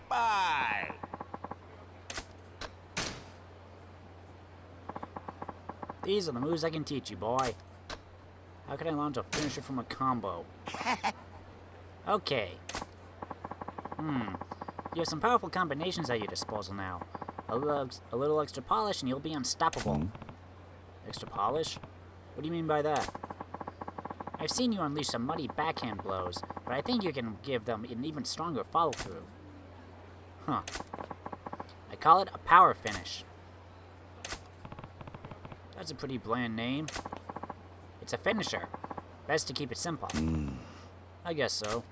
Bye. These are the moves I can teach you, boy. How can I launch a finisher from a combo? Okay. You have some powerful combinations at your disposal now. A little extra polish and you'll be unstoppable. Extra polish? What do you mean by that? I've seen you unleash some muddy backhand blows, but I think you can give them an even stronger follow-through. Huh. I call it a power finish. That's a pretty bland name. It's a finisher. Best to keep it simple. I guess so.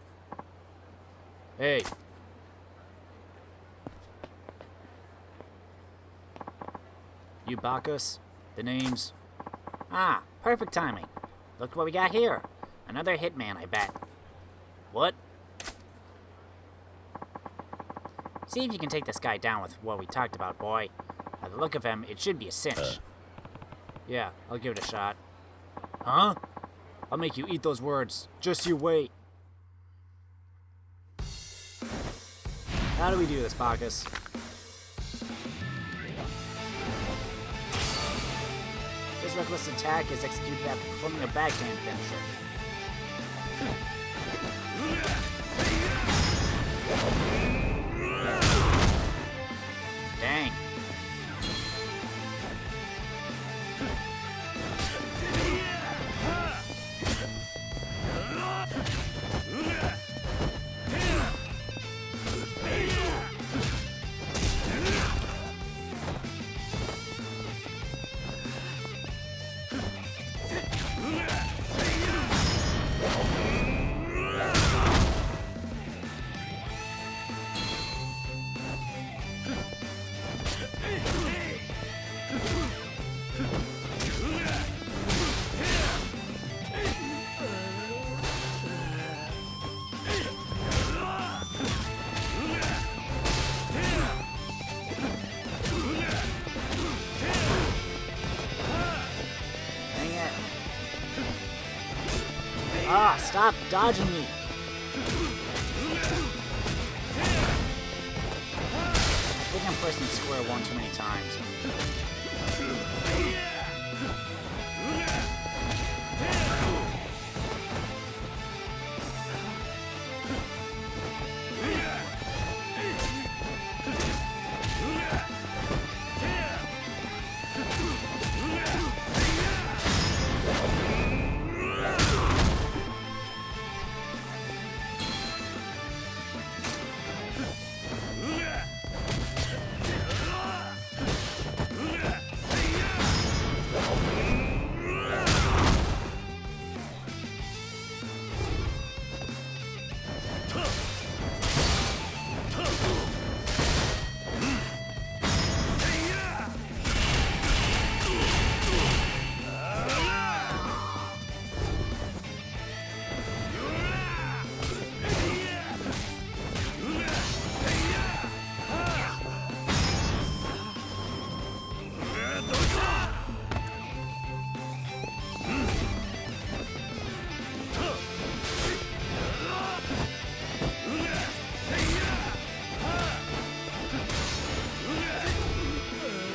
Hey. You Bacchus? The name's... Ah, perfect timing. Look what we got here. Another hitman, I bet. What? See if you can take this guy down with what we talked about, boy. By the look of him, it should be a cinch. Yeah, I'll give it a shot. Huh? I'll make you eat those words. Just you wait. How do we do this, Bacchus? This reckless attack is executed after performing a backhand finisher. Dang. Ah, stop dodging me! I think I'm pressing square one too many times.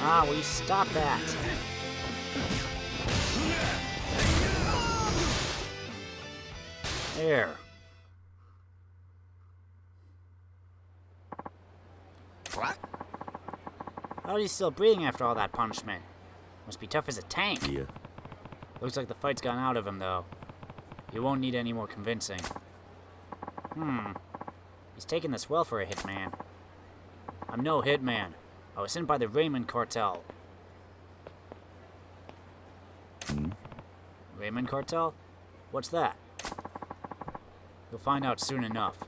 Ah, will you stop that? There. What? How are you still breathing after all that punishment? Must be tough as a tank. Yeah. Looks like the fight's gone out of him, though. You won't need any more convincing. He's taking this well for a hitman. I'm no hitman. I was sent by the Raymond cartel. Raymond cartel? What's that? You'll find out soon enough.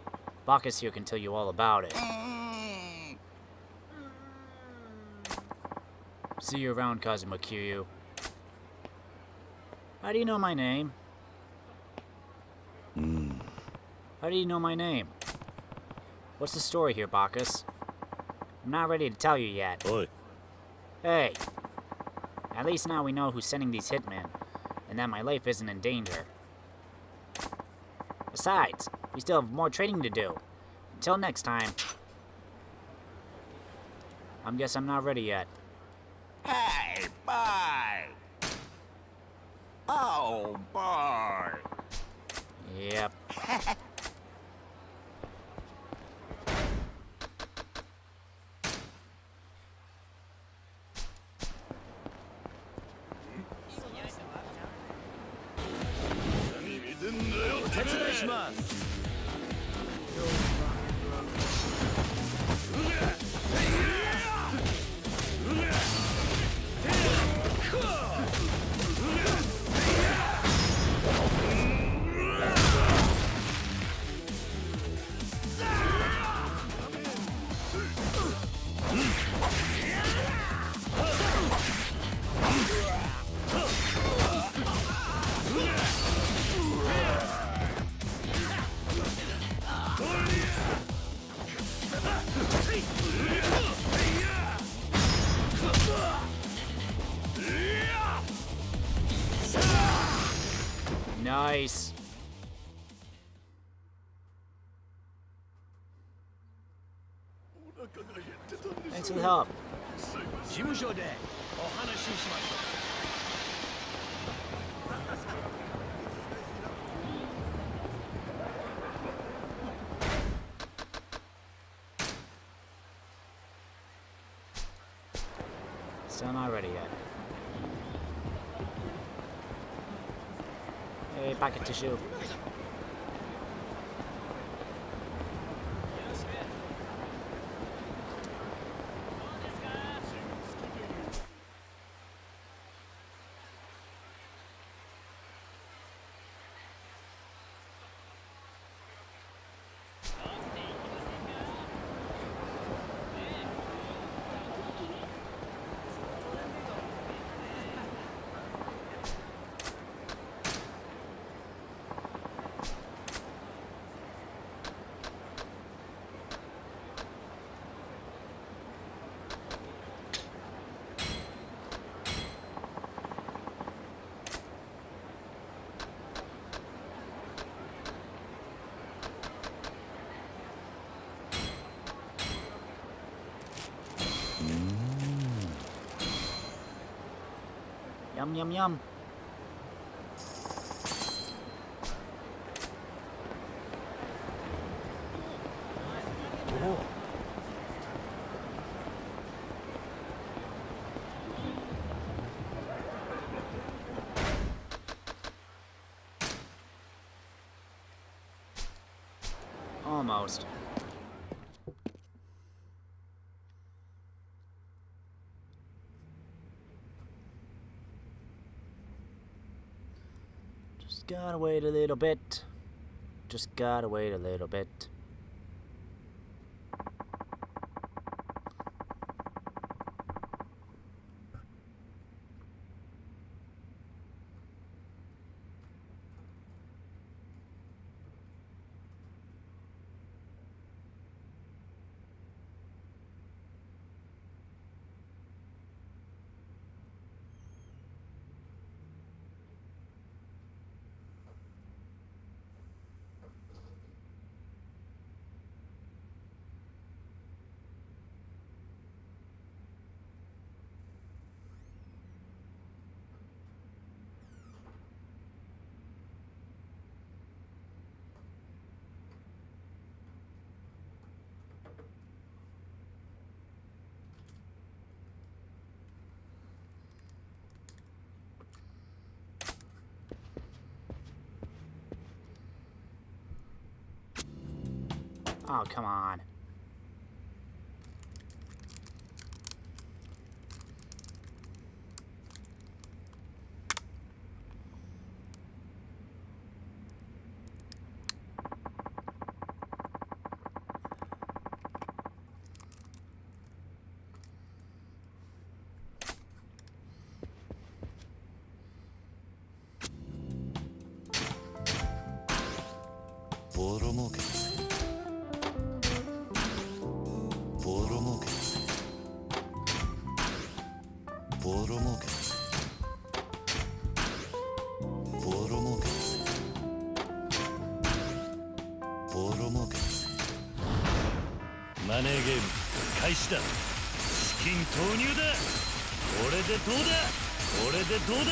Bacchus here can tell you all about it. See you around, Kazuma Kiryu. How do you know my name? How do you know my name? What's the story here, Bacchus? I'm not ready to tell you yet. Oi. Hey. At least now we know who's sending these hitmen, and that my life isn't in danger. Besides, we still have more training to do. Until next time. guess I'm not ready yet. Hey, boy! Oh, boy! Yep. Nice. Thanks for the help. 事務所でお話ししましょう。 Still not ready yet. Hey, packet tissue. Yum, yum, yum. Almost. Just gotta wait a little bit. Just gotta wait a little bit. Oh, come on.マネーゲーム開始だ。金投入だ。これでどうだ。これでどうだ。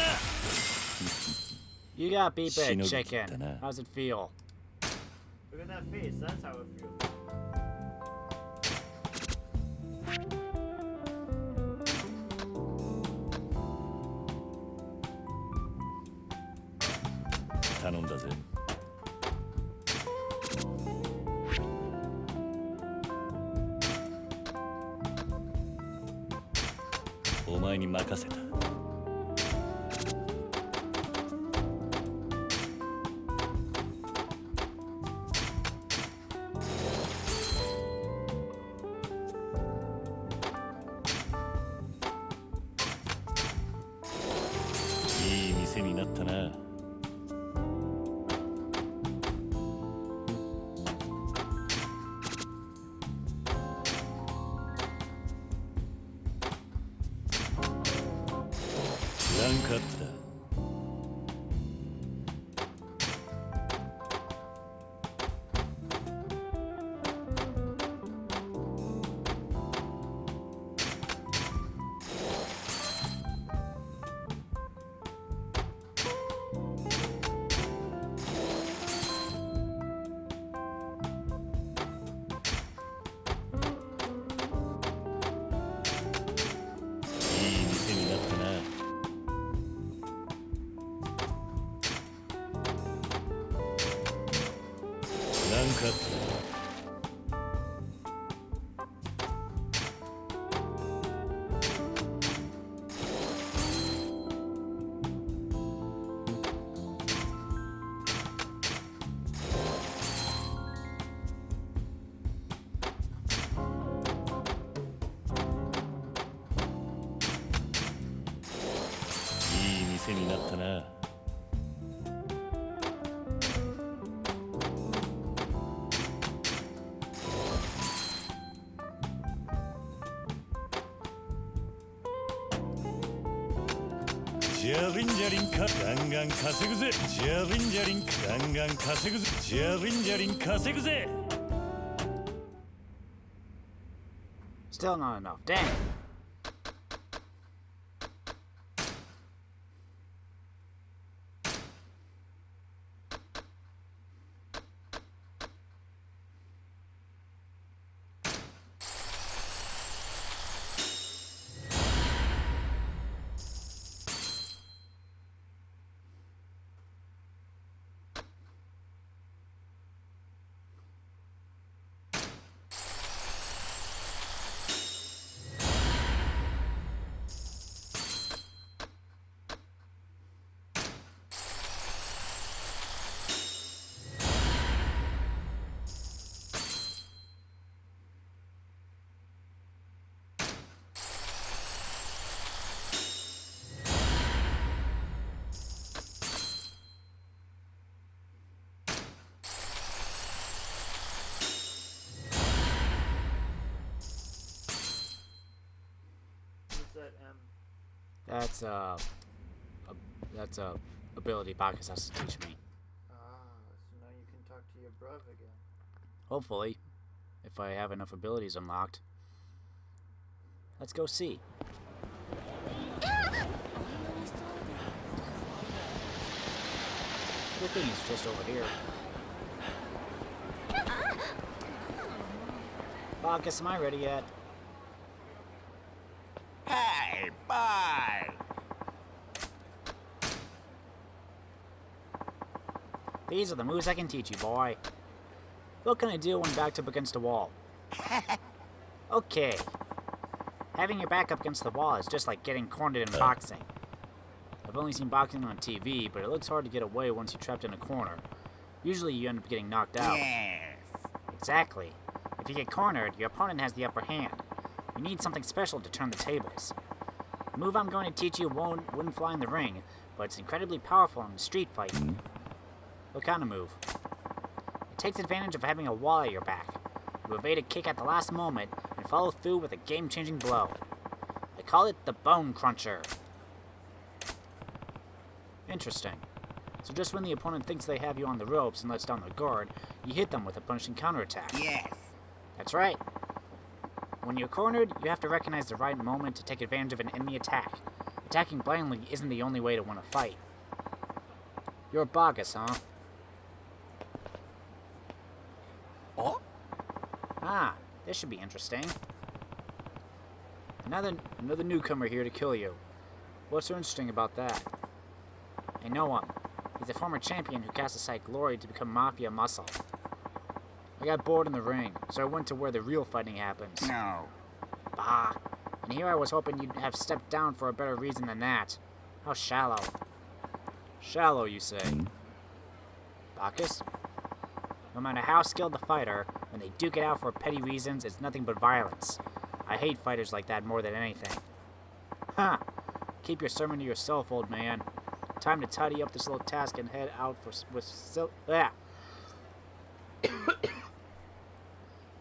You got beat by a しのぎ chicken. 切ったな。 How's it feel? Look at that face. That's how it feels. 頼んだぜ。お前に任せた。いい店になったな。ランクアップだ。いい店になったな。ランクアップだ。いい店になったな。ジャリンジャリンかガンガン稼ぐぜ。ジャリンジャリンガンガン稼ぐぜ。ジャリンジャリン稼ぐぜ。 Still not enough. Dang. What's that, That's a ability Bacchus has to teach me. Ah, so now you can talk to your bruv again. Hopefully, if I have enough abilities unlocked. Let's go see. Good thing he's just over here. Bacchus, am I ready yet? Hey, bye! These are the moves I can teach you, boy. What can I do when backed up against a wall? Okay. Having your back up against the wall is just like getting cornered in boxing. I've only seen boxing on TV, but it looks hard to get away once you're trapped in a corner. Usually you end up getting knocked out. Yes. Exactly. If you get cornered, your opponent has the upper hand. You need something special to turn the tables. The move I'm going to teach you wouldn't fly in the ring, but it's incredibly powerful in a street fight. What kind of move? It takes advantage of having a wall at your back. You evade a kick at the last moment and follow through with a game-changing blow. I call it the Bone Cruncher. Interesting. So just when the opponent thinks they have you on the ropes and lets down their guard, you hit them with a punishing counterattack. Yes. That's right. When you're cornered, you have to recognize the right moment to take advantage of an enemy attack. Attacking blindly isn't the only way to win a fight. You're a Bacchus, huh? Oh? Ah, this should be interesting. Another newcomer here to kill you. What's so interesting about that? I know him. He's a former champion who cast aside glory to become mafia muscle. I got bored in the ring, so I went to where the real fighting happens. No. Bah. And here I was hoping you'd have stepped down for a better reason than that. How shallow. Shallow, you say? Bacchus? No matter how skilled the fighter, when they duke it out for petty reasons, it's nothing but violence. I hate fighters like that more than anything. Huh. Keep your sermon to yourself, old man. Time to tidy up this little task and head out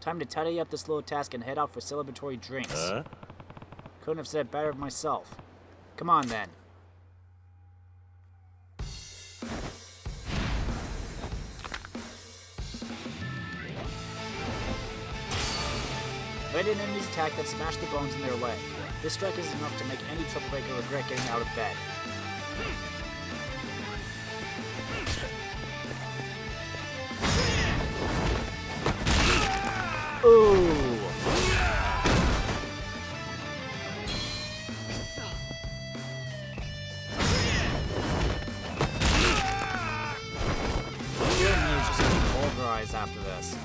Time to tidy up this little task and head out for celebratory drinks. Couldn't have said it better myself. Come on, then. Ready an enemy's attack that smashed the bones in their leg. This strike is enough to make any troublemaker regret getting out of bed. Ooh! Your knees just gonna be pulverized after this.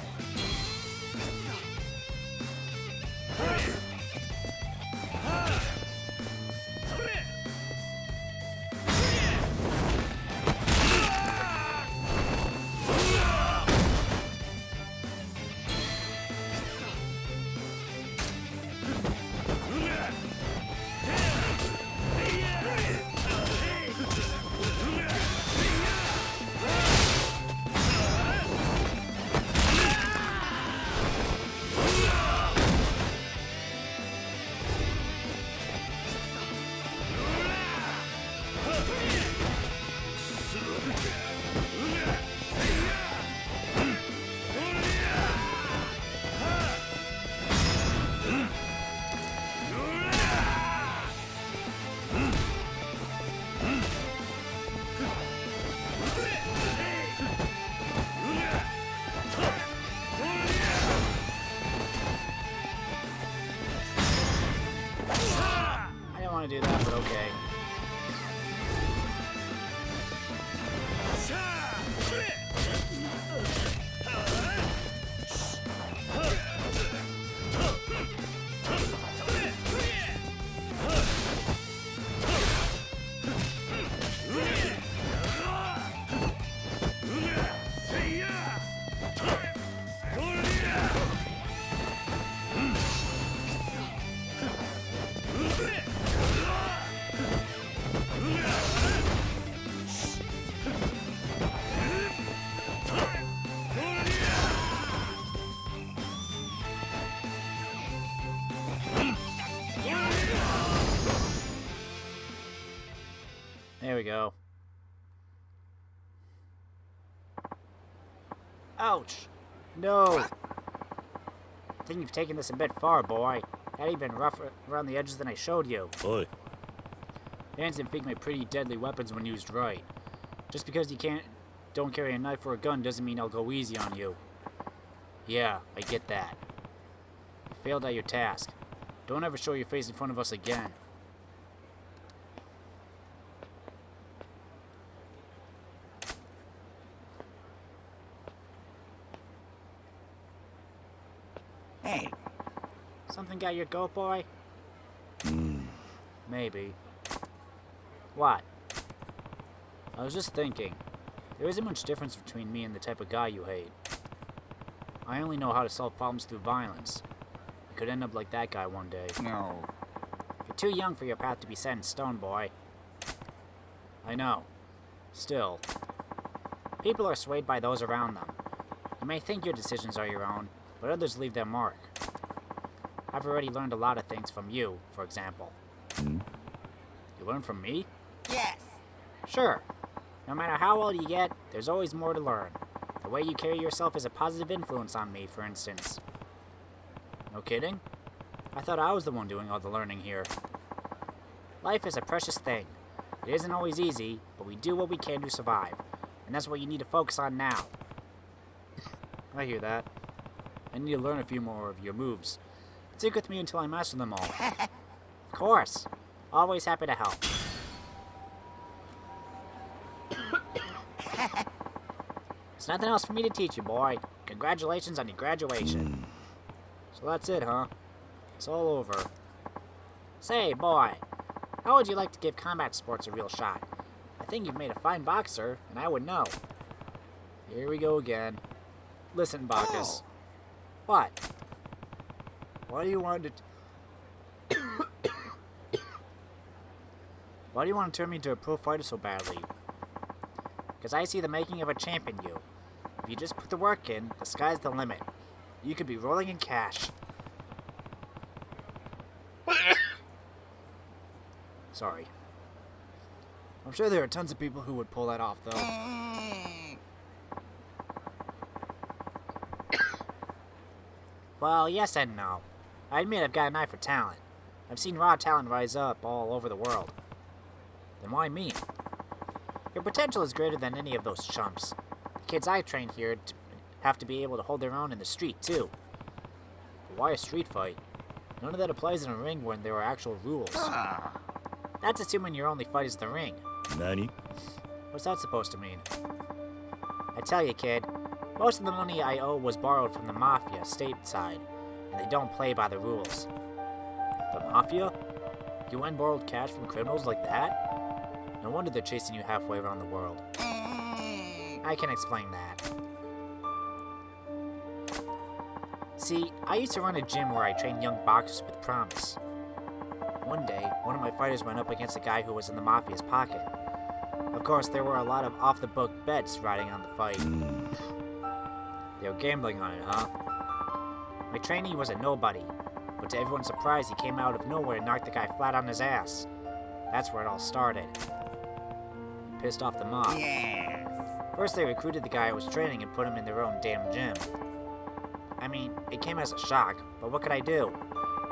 To do that, but okay. There we go. Ouch! No! I think you've taken this a bit far, boy. That even rougher around the edges than I showed you. Oi. Hands and feet make pretty deadly weapons when used right. Just because you don't carry a knife or a gun doesn't mean I'll go easy on you. Yeah, I get that. You failed at your task. Don't ever show your face in front of us again. Hey. Something got your goat, boy? Maybe. What? I was just thinking. There isn't much difference between me and the type of guy you hate. I only know how to solve problems through violence. You could end up like that guy one day. No. You're too young for your path to be set in stone, boy. I know. Still. People are swayed by those around them. You may think your decisions are your own, but others leave their mark. I've already learned a lot of things from you, for example. You learned from me? Yes. Sure. No matter how old you get, there's always more to learn. The way you carry yourself is a positive influence on me, for instance. No kidding? I thought I was the one doing all the learning here. Life is a precious thing. It isn't always easy, but we do what we can to survive. And that's what you need to focus on now. I hear that. I need to learn a few more of your moves. Stick with me until I master them all. Of course. Always happy to help. There's nothing else for me to teach you, boy. Congratulations on your graduation. So that's it, huh? It's all over. Say, boy, how would you like to give combat sports a real shot? I think you've made a fine boxer, and I would know. Here we go again. Listen, Bacchus. Oh. What? Why do you want to... Why do you want to turn me into a pro fighter so badly? Because I see the making of a champ in you. If you just put the work in, the sky's the limit. You could be rolling in cash. Sorry. I'm sure there are tons of people who would pull that off, though. Well, yes and no. I admit I've got an eye for talent. I've seen raw talent rise up all over the world. Then why me? Your potential is greater than any of those chumps. The kids I train here have to be able to hold their own in the street, too. But why a street fight? None of that applies in a ring when there are actual rules. That's assuming your only fight is the ring. Nani? What's that supposed to mean? I tell you, kid, most of the money I owe was borrowed from the Mafia stateside, and they don't play by the rules. The Mafia? You went and borrowed cash from criminals like that? No wonder they're chasing you halfway around the world. I can explain that. See, I used to run a gym where I trained young boxers with promise. One day, one of my fighters went up against a guy who was in the Mafia's pocket. Of course, there were a lot of off-the-book bets riding on the fight. They were gambling on it, huh? My trainee was a nobody, but to everyone's surprise, he came out of nowhere and knocked the guy flat on his ass. That's where it all started. It pissed off the mob. Yes. First, they recruited the guy I was training and put him in their own damn gym. I mean, it came as a shock, but what could I do?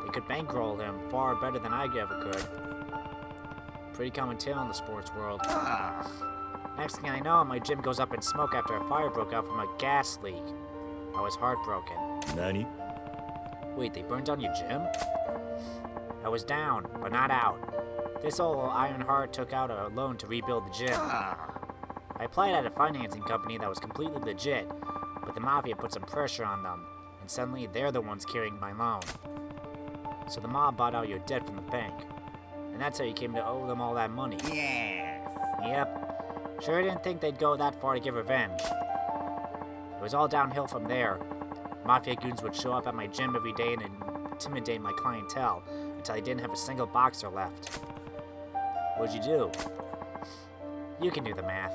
They could bankroll him far better than I ever could. Pretty common tale in the sports world. Next thing I know, my gym goes up in smoke after a fire broke out from a gas leak. I was heartbroken. Nani? Wait, they burned down your gym? I was down, but not out. This old Ironheart took out a loan to rebuild the gym. I applied at a financing company that was completely legit, but the Mafia put some pressure on them, and suddenly they're the ones carrying my loan. So the mob bought out your debt from the bank, and that's how you came to owe them all that money. Yes. Yep. Sure didn't think they'd go that far to get revenge. It was all downhill from there. Mafia goons would show up at my gym every day and intimidate my clientele until I didn't have a single boxer left. What'd you do? You can do the math.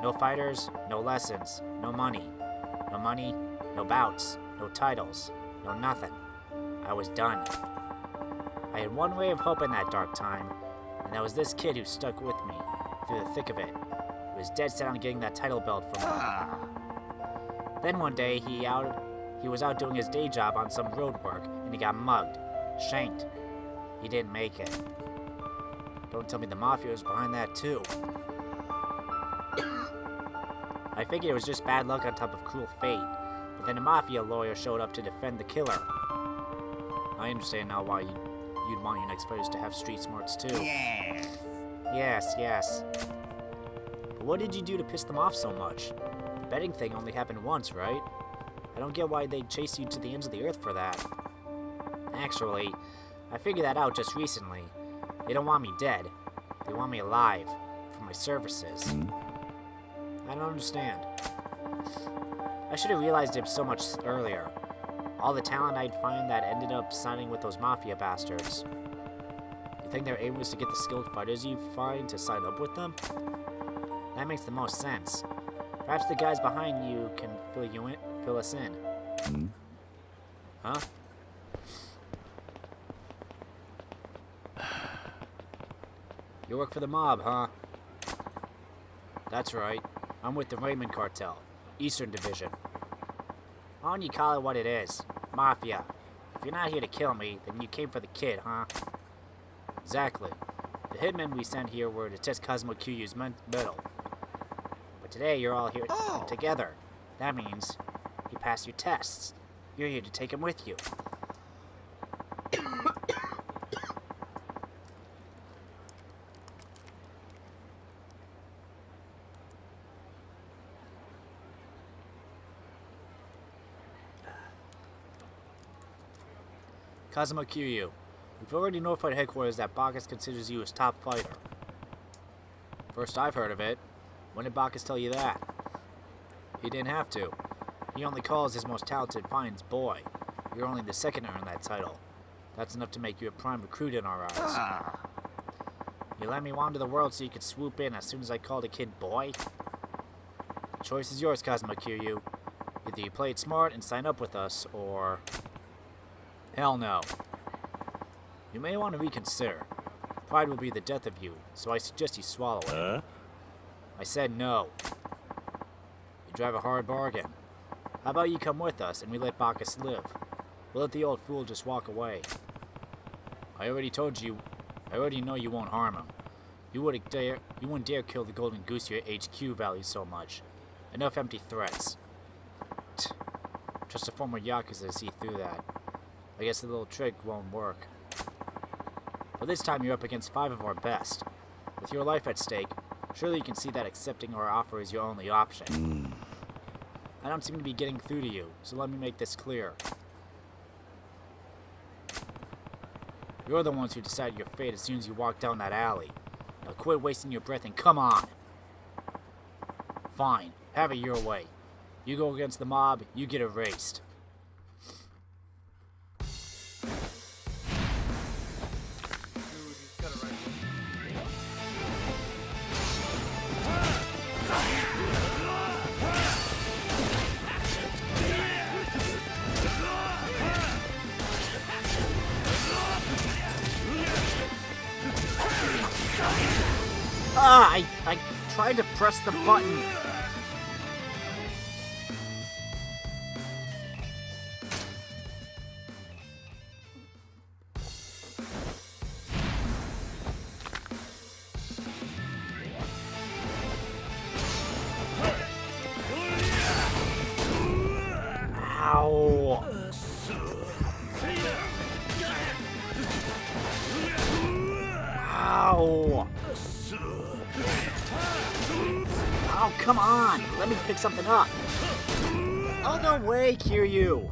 No fighters, no lessons, no money. No money, no bouts, no titles, no nothing. I was done. I had one ray of hope in that dark time, and that was this kid who stuck with me through the thick of it. He was dead set on getting that title belt from me. Then one day, he was out doing his day job on some road work, and he got mugged, shanked. He didn't make it. Don't tell me the Mafia was behind that, too. I figured it was just bad luck on top of cruel fate, but then a Mafia lawyer showed up to defend the killer. I understand now why you'd want your next fighters to have street smarts, too. Yes. Yes. But what did you do to piss them off so much? The betting thing only happened once, right? I don't get why they'd chase you to the ends of the earth for that. Actually, I figured that out just recently. They don't want me dead. They want me alive, for my services. I don't understand. I should have realized it so much earlier. All the talent I'd find that ended up signing with those Mafia bastards. You think their aim was to get the skilled fighters you find to sign up with them? That makes the most sense. Perhaps the guys behind you can fill us in. Huh? You work for the mob, huh? That's right. I'm with the Raymond Cartel, Eastern Division. Why don't you call it what it is? Mafia. If you're not here to kill me, then you came for the kid, huh? Exactly. The hitmen we sent here were to test Kazuma Kiryu's metal. But today you're all here together. That means you passed your tests. You're here to take him with you. Kazuma Kiryu, we've already notified headquarters that Bacchus considers you his top fighter. First I've heard of it. When did Bacchus tell you that? He didn't have to. He only calls his most talented finds boy. You're only the second to earn that title. That's enough to make you a prime recruit in our eyes. You let me wander the world so you could swoop in as soon as I called a kid boy? The choice is yours, Kazuma Kiryu. Either you play it smart and sign up with us, or... hell no. You may want to reconsider. Pride will be the death of you, so I suggest you swallow it. I said no. You drive a hard bargain. How about you come with us and we let Bacchus live? We'll let the old fool just walk away. I already told you. I already know you won't harm him. You wouldn't dare kill the golden goose your HQ values so much. Enough empty threats. Just a former Yakuza to see through that. I guess the little trick won't work. But this time you're up against 5 of our best. With your life at stake, surely you can see that accepting our offer is your only option. I don't seem to be getting through to you, so let me make this clear. You're the ones who decide your fate as soon as you walk down that alley. Now quit wasting your breath and come on! Fine, have it your way. You go against the mob, you get erased. I tried to press the button. Ow. Ow. Oh, come on! Let me pick something up! Other way, Kiryu!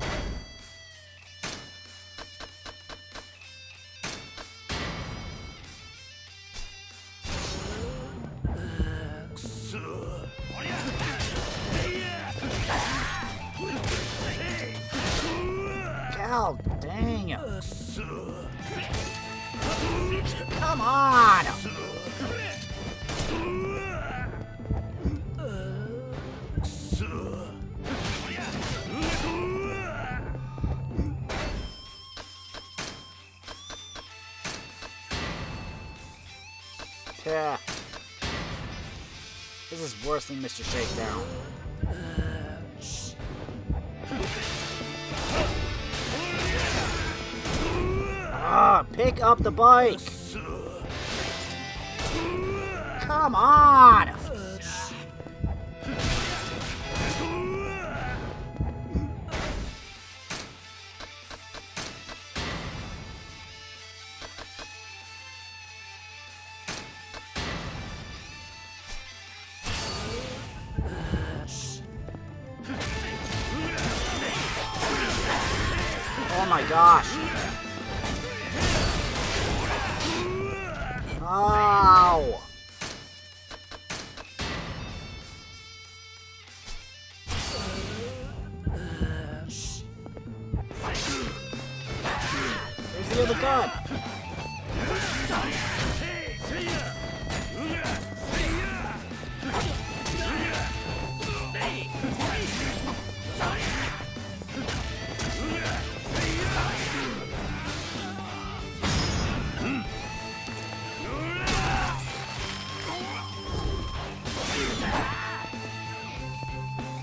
God dang it! Come on! Yeah. This is worse than Mr. Shakedown. Pick up the bike! Come on! Oh my gosh! Ow! Where's the other gun?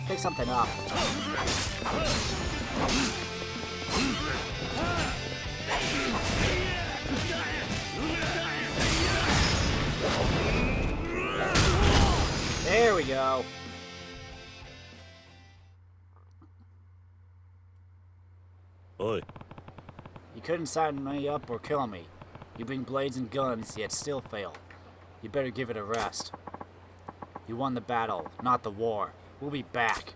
Pick something up. おい You couldn't sign me up or kill me. You bring blades and guns, yet still fail. You better give it a rest. You won the battle, not the war. We'll be back.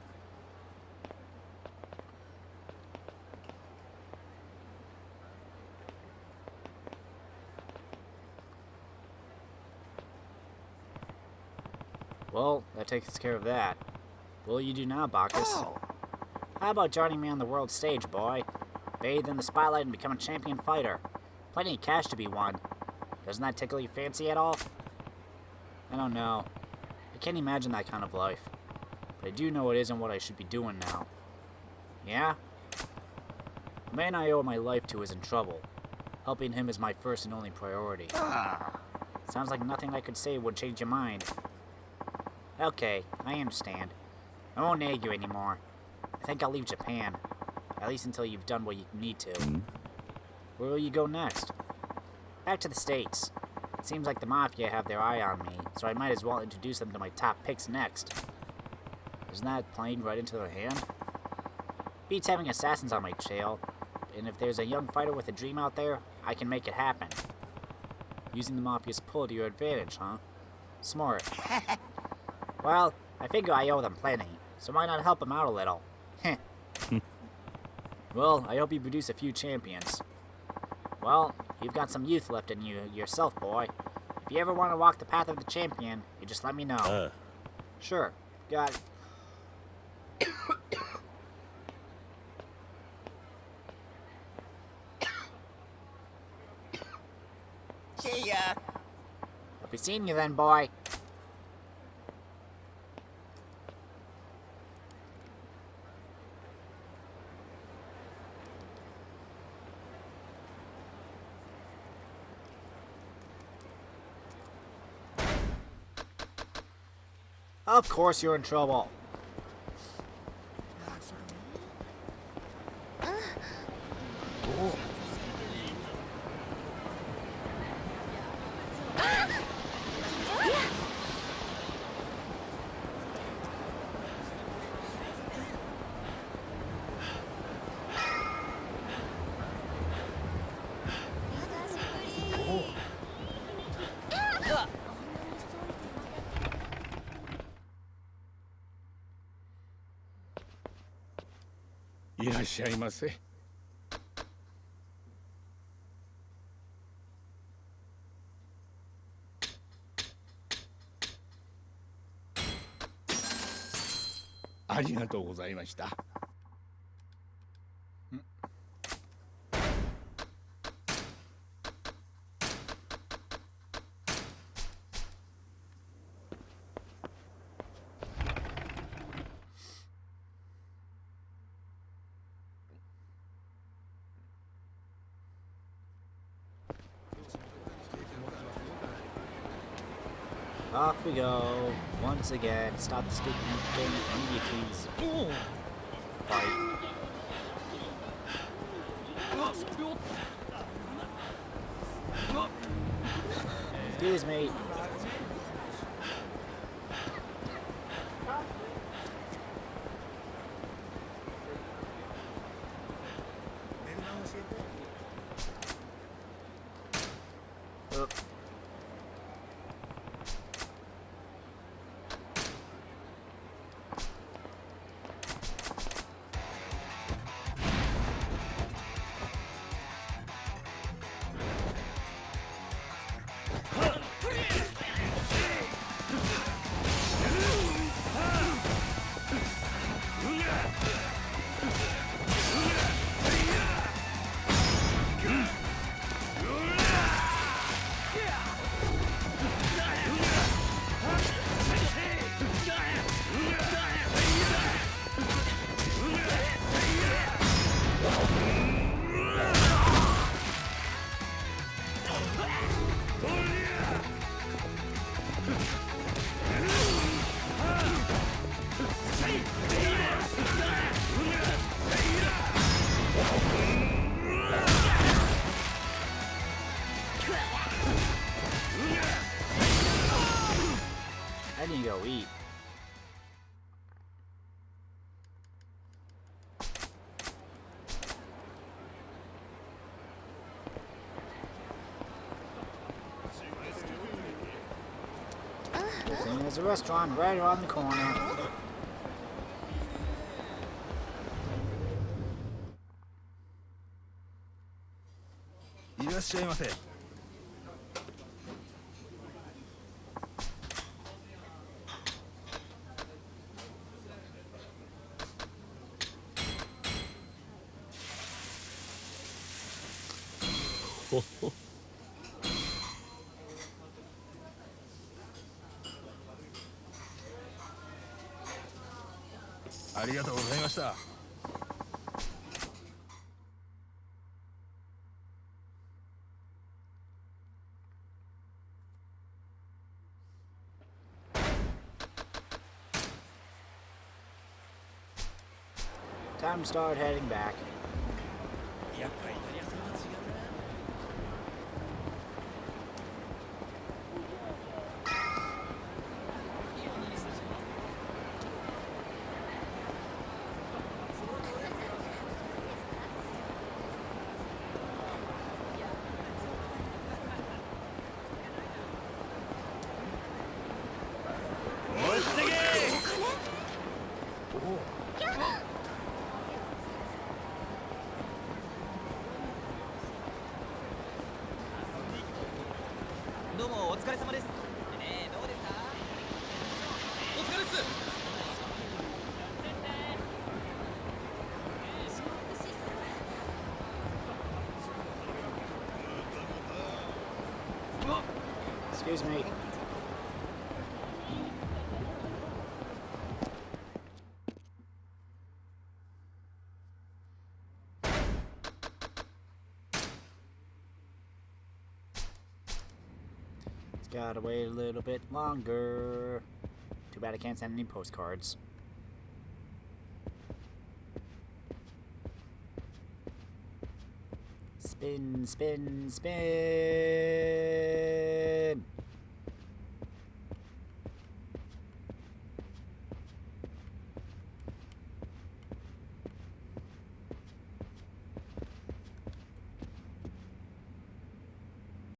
Well, that takes care of that. What will you do now, Bacchus? How about joining me on the world stage, boy? Bathe in the spotlight and become a champion fighter. Plenty of cash to be won. Doesn't that tickle your fancy at all? I don't know. I can't imagine that kind of life. But I do know it isn't what I should be doing now. Yeah? The man I owe my life to is in trouble. Helping him is my first and only priority. Sounds like nothing I could say would change your mind. Okay, I understand. I won't nag you anymore. I think I'll leave Japan. At least until you've done what you need to. Where will you go next? Back to the States. It seems like the Mafia have their eye on me, so I might as well introduce them to my top picks next. Isn't that playing right into their hand? Beats having assassins on my trail, and if there's a young fighter with a dream out there, I can make it happen. Using the Mafia's pull to your advantage, huh? Smart. Well, I figure I owe them plenty, so why not help them out a little? Heh. Well, I hope you produce a few champions. Well, you've got some youth left in you yourself, boy. If you ever want to walk the path of the champion, you just let me know. Sure, got it. See ya. I'll be seeing you then, boy. Of course you're in trouble.いらっしゃいませ。ありがとうございました。Off we go. Once again, stop the stupid media keys. Fight. Excuse me. I need to go eat. Good thing there's a restaurant right around the corner. Ho, ho. ありがとうございました。Time to start heading back. やっぱイタリア産は違うな。 どうもお疲れ様です。ねえどうですか？お疲れっす。Excuse me. Gotta wait a little bit longer. Too bad I can't send any postcards. Spin, spin, spin.